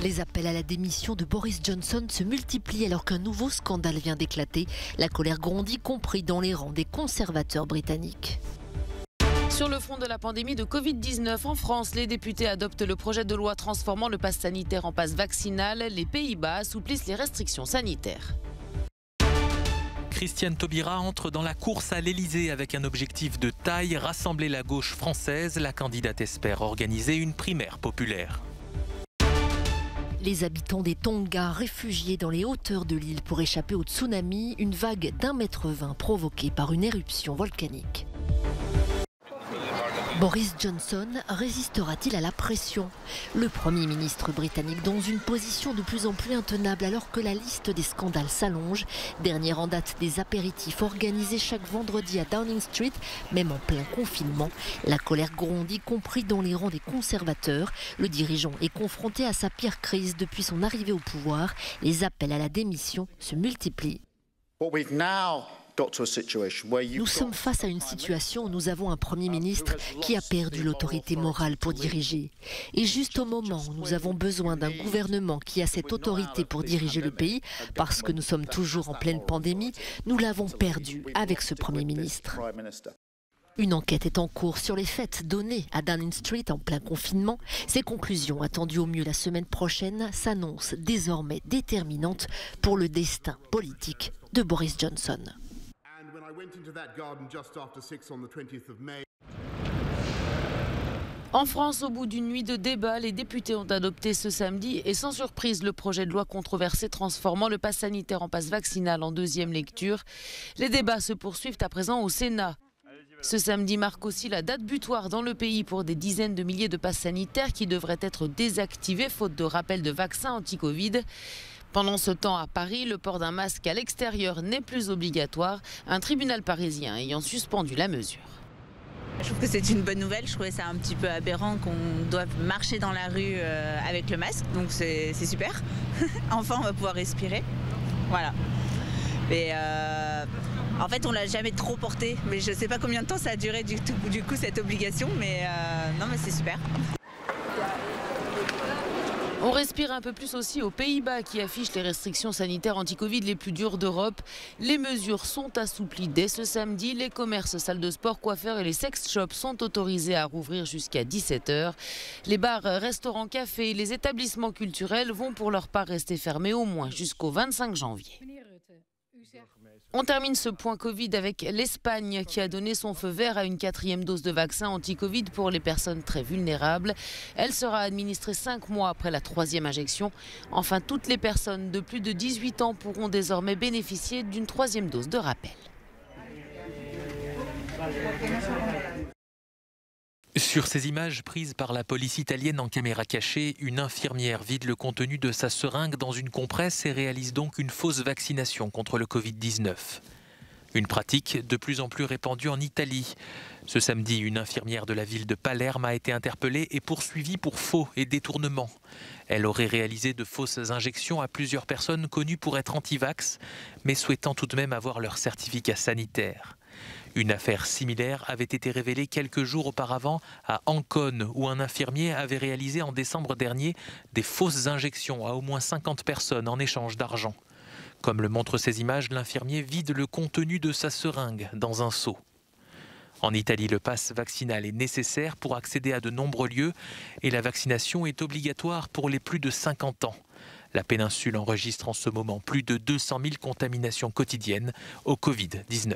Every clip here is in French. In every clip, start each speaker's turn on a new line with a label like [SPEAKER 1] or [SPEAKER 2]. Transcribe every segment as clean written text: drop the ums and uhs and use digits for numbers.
[SPEAKER 1] Les appels à la démission de Boris Johnson se multiplient alors qu'un nouveau scandale vient d'éclater. La colère grandit, compris dans les rangs des conservateurs britanniques.
[SPEAKER 2] Sur le front de la pandémie de Covid-19 en France, les députés adoptent le projet de loi transformant le pass sanitaire en pass vaccinal. Les Pays-Bas assouplissent les restrictions sanitaires.
[SPEAKER 3] Christiane Taubira entre dans la course à l'Elysée avec un objectif de taille, rassembler la gauche française. La candidate espère organiser une primaire populaire.
[SPEAKER 1] Les habitants des Tonga, réfugiés dans les hauteurs de l'île pour échapper au tsunami, une vague d'1,20 m provoquée par une éruption volcanique. Boris Johnson résistera-t-il à la pression? Le Premier ministre britannique dans une position de plus en plus intenable alors que la liste des scandales s'allonge. Dernière en date des apéritifs organisés chaque vendredi à Downing Street, même en plein confinement. La colère gronde, y compris dans les rangs des conservateurs. Le dirigeant est confronté à sa pire crise depuis son arrivée au pouvoir. Les appels à la démission se multiplient. Nous sommes face à une situation où nous avons un Premier ministre qui a perdu l'autorité morale pour diriger. Et juste au moment où nous avons besoin d'un gouvernement qui a cette autorité pour diriger le pays, parce que nous sommes toujours en pleine pandémie, nous l'avons perdu avec ce Premier ministre. Une enquête est en cours sur les faits donnés à Downing Street en plein confinement. Ses conclusions, attendues au mieux la semaine prochaine, s'annoncent désormais déterminantes pour le destin politique de Boris Johnson.
[SPEAKER 2] En France, au bout d'une nuit de débat, les députés ont adopté ce samedi et sans surprise le projet de loi controversé transformant le pass sanitaire en pass vaccinal en deuxième lecture. Les débats se poursuivent à présent au Sénat. Ce samedi marque aussi la date butoir dans le pays pour des dizaines de milliers de passes sanitaires qui devraient être désactivés faute de rappel de vaccins anti-Covid. Pendant ce temps, à Paris, le port d'un masque à l'extérieur n'est plus obligatoire, un tribunal parisien ayant suspendu la mesure.
[SPEAKER 4] Je trouve que c'est une bonne nouvelle. Je trouvais ça un petit peu aberrant qu'on doive marcher dans la rue avec le masque, donc c'est super. Enfin, on va pouvoir respirer. Voilà. Mais en fait, on l'a jamais trop porté, mais je ne sais pas combien de temps ça a duré du coup cette obligation, mais non, mais c'est super.
[SPEAKER 2] On respire un peu plus aussi aux Pays-Bas qui affichent les restrictions sanitaires anti-Covid les plus dures d'Europe. Les mesures sont assouplies dès ce samedi. Les commerces, salles de sport, coiffeurs et les sex shops sont autorisés à rouvrir jusqu'à 17 h. Les bars, restaurants, cafés et les établissements culturels vont pour leur part rester fermés au moins jusqu'au 25 janvier. On termine ce point Covid avec l'Espagne qui a donné son feu vert à une 4e dose de vaccin anti-Covid pour les personnes très vulnérables. Elle sera administrée 5 mois après la 3e injection. Enfin, toutes les personnes de plus de 18 ans pourront désormais bénéficier d'une 3e dose de rappel.
[SPEAKER 3] Sur ces images prises par la police italienne en caméra cachée, une infirmière vide le contenu de sa seringue dans une compresse et réalise donc une fausse vaccination contre le Covid-19. Une pratique de plus en plus répandue en Italie. Ce samedi, une infirmière de la ville de Palerme a été interpellée et poursuivie pour faux et détournement. Elle aurait réalisé de fausses injections à plusieurs personnes connues pour être anti-vax, mais souhaitant tout de même avoir leur certificat sanitaire. Une affaire similaire avait été révélée quelques jours auparavant à Ancône, où un infirmier avait réalisé en décembre dernier des fausses injections à au moins 50 personnes en échange d'argent. Comme le montrent ces images, l'infirmier vide le contenu de sa seringue dans un seau. En Italie, le pass vaccinal est nécessaire pour accéder à de nombreux lieux et la vaccination est obligatoire pour les plus de 50 ans. La péninsule enregistre en ce moment plus de 200 000 contaminations quotidiennes au Covid-19.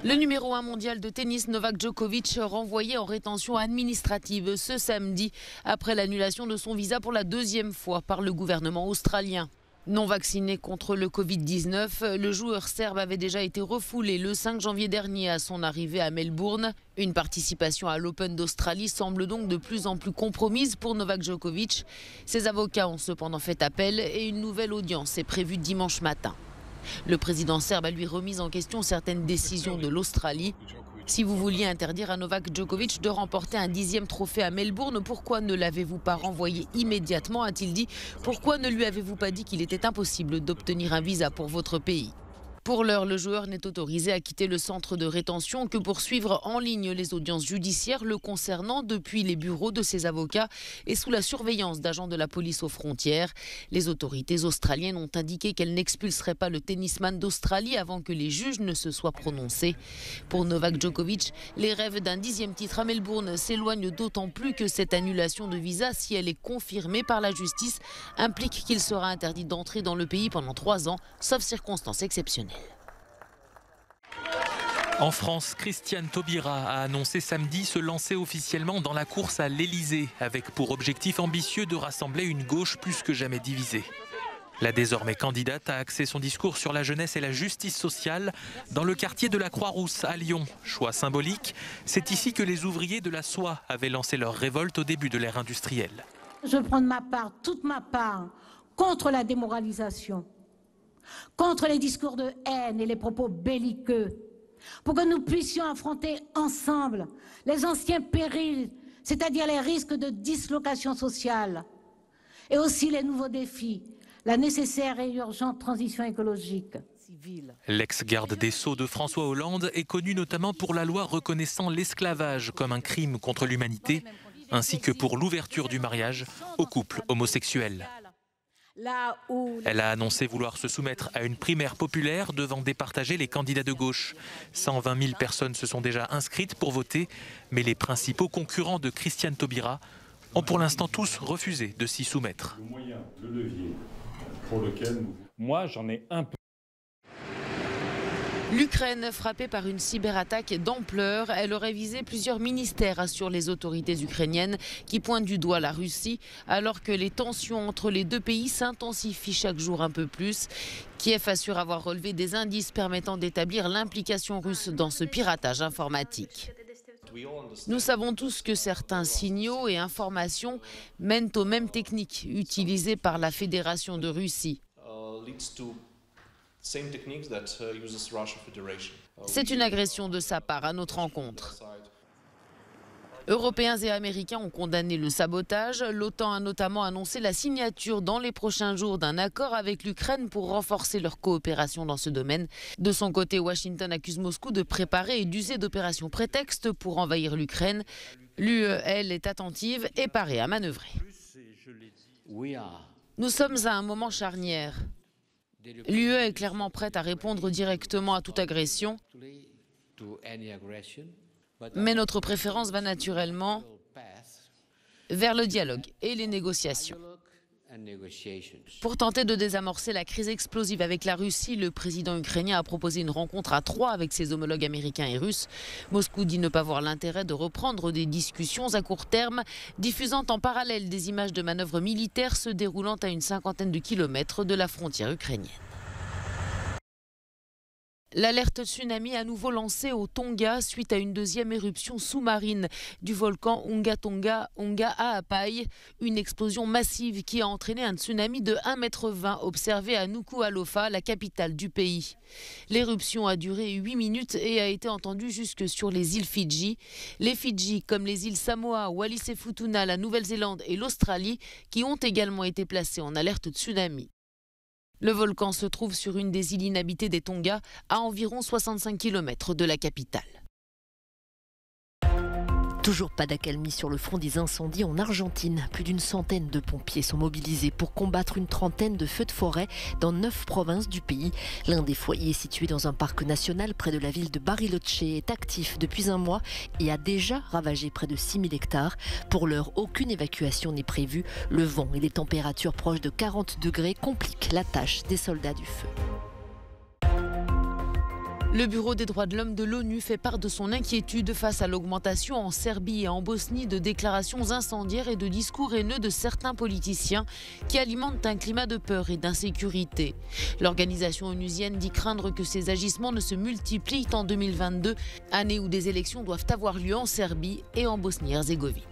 [SPEAKER 2] Le numéro 1 mondial de tennis Novak Djokovic renvoyé en rétention administrative ce samedi après l'annulation de son visa pour la 2e fois par le gouvernement australien. Non vacciné contre le Covid-19, le joueur serbe avait déjà été refoulé le 5 janvier dernier à son arrivée à Melbourne. Une participation à l'Open d'Australie semble donc de plus en plus compromise pour Novak Djokovic. Ses avocats ont cependant fait appel et une nouvelle audience est prévue dimanche matin. Le président serbe a lui remis en question certaines décisions de l'Australie. Si vous vouliez interdire à Novak Djokovic de remporter un 10e trophée à Melbourne, pourquoi ne l'avez-vous pas renvoyé immédiatement, a-t-il dit. Pourquoi ne lui avez-vous pas dit qu'il était impossible d'obtenir un visa pour votre pays? Pour l'heure, le joueur n'est autorisé à quitter le centre de rétention que pour suivre en ligne les audiences judiciaires le concernant depuis les bureaux de ses avocats et sous la surveillance d'agents de la police aux frontières. Les autorités australiennes ont indiqué qu'elles n'expulseraient pas le tennisman d'Australie avant que les juges ne se soient prononcés. Pour Novak Djokovic, les rêves d'un 10e titre à Melbourne s'éloignent d'autant plus que cette annulation de visa, si elle est confirmée par la justice, implique qu'il sera interdit d'entrer dans le pays pendant 3 ans, sauf circonstances exceptionnelles.
[SPEAKER 3] En France, Christiane Taubira a annoncé samedi se lancer officiellement dans la course à l'Elysée, avec pour objectif ambitieux de rassembler une gauche plus que jamais divisée. La désormais candidate a axé son discours sur la jeunesse et la justice sociale dans le quartier de la Croix-Rousse à Lyon. Choix symbolique, c'est ici que les ouvriers de la soie avaient lancé leur révolte au début de l'ère industrielle.
[SPEAKER 5] Je veux prendre ma part, toute ma part, contre la démoralisation, contre les discours de haine et les propos belliqueux, pour que nous puissions affronter ensemble les anciens périls, c'est-à-dire les risques de dislocation sociale, et aussi les nouveaux défis, la nécessaire et urgente transition écologique.
[SPEAKER 3] L'ex-garde des Sceaux de François Hollande est connu notamment pour la loi reconnaissant l'esclavage comme un crime contre l'humanité, ainsi que pour l'ouverture du mariage aux couples homosexuels. Elle a annoncé vouloir se soumettre à une primaire populaire devant départager les candidats de gauche. 120 000 personnes se sont déjà inscrites pour voter, mais les principaux concurrents de Christiane Taubira ont pour l'instant tous refusé de s'y soumettre.
[SPEAKER 6] Moi, j'en ai un peu.
[SPEAKER 2] L'Ukraine frappée par une cyberattaque d'ampleur, elle aurait visé plusieurs ministères, assurent les autorités ukrainiennes qui pointent du doigt la Russie, alors que les tensions entre les deux pays s'intensifient chaque jour un peu plus. Kiev assure avoir relevé des indices permettant d'établir l'implication russe dans ce piratage informatique. Nous savons tous que certains signaux et informations mènent aux mêmes techniques utilisées par la Fédération de Russie. C'est une agression de sa part à notre encontre. Européens et Américains ont condamné le sabotage. L'OTAN a notamment annoncé la signature dans les prochains jours d'un accord avec l'Ukraine pour renforcer leur coopération dans ce domaine. De son côté, Washington accuse Moscou de préparer et d'user d'opérations prétextes pour envahir l'Ukraine. L'UE, elle, est attentive et paraît à manœuvrer. Nous sommes à un moment charnière. L'UE est clairement prête à répondre directement à toute agression, mais notre préférence va naturellement vers le dialogue et les négociations. Pour tenter de désamorcer la crise explosive avec la Russie, le président ukrainien a proposé une rencontre à 3 avec ses homologues américains et russes. Moscou dit ne pas voir l'intérêt de reprendre des discussions à court terme, diffusant en parallèle des images de manœuvres militaires se déroulant à une 50aine de kilomètres de la frontière ukrainienne. L'alerte tsunami à nouveau lancée au Tonga suite à une deuxième éruption sous-marine du volcan Unga Tonga Ha'apai, une explosion massive qui a entraîné un tsunami de 1,20 m observé à Nuku'alofa, la capitale du pays. L'éruption a duré 8 minutes et a été entendue jusque sur les îles Fidji. Les Fidji, comme les îles Samoa, Wallis et Futuna, la Nouvelle-Zélande et l'Australie, qui ont également été placées en alerte tsunami. Le volcan se trouve sur une des îles inhabitées des Tonga, à environ 65 km de la capitale.
[SPEAKER 1] Toujours pas d'accalmie sur le front des incendies en Argentine. Plus d'une centaine de pompiers sont mobilisés pour combattre une trentaine de feux de forêt dans 9 provinces du pays. L'un des foyers situé dans un parc national près de la ville de Bariloche est actif depuis un mois et a déjà ravagé près de 6000 hectares. Pour l'heure, aucune évacuation n'est prévue. Le vent et les températures proches de 40 degrés compliquent la tâche des soldats du feu.
[SPEAKER 2] Le Bureau des droits de l'homme de l'ONU fait part de son inquiétude face à l'augmentation en Serbie et en Bosnie de déclarations incendiaires et de discours haineux de certains politiciens qui alimentent un climat de peur et d'insécurité. L'organisation onusienne dit craindre que ces agissements ne se multiplient en 2022, année où des élections doivent avoir lieu en Serbie et en Bosnie-Herzégovine.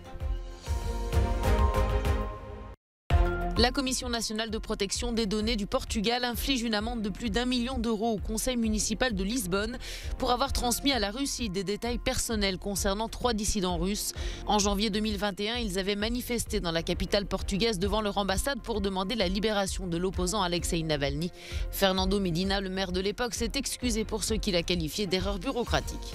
[SPEAKER 2] La Commission nationale de protection des données du Portugal inflige une amende de plus d'1 million d'euros au conseil municipal de Lisbonne pour avoir transmis à la Russie des détails personnels concernant 3 dissidents russes. En janvier 2021, ils avaient manifesté dans la capitale portugaise devant leur ambassade pour demander la libération de l'opposant Alexei Navalny. Fernando Medina, le maire de l'époque, s'est excusé pour ce qu'il a qualifié d'erreur bureaucratique.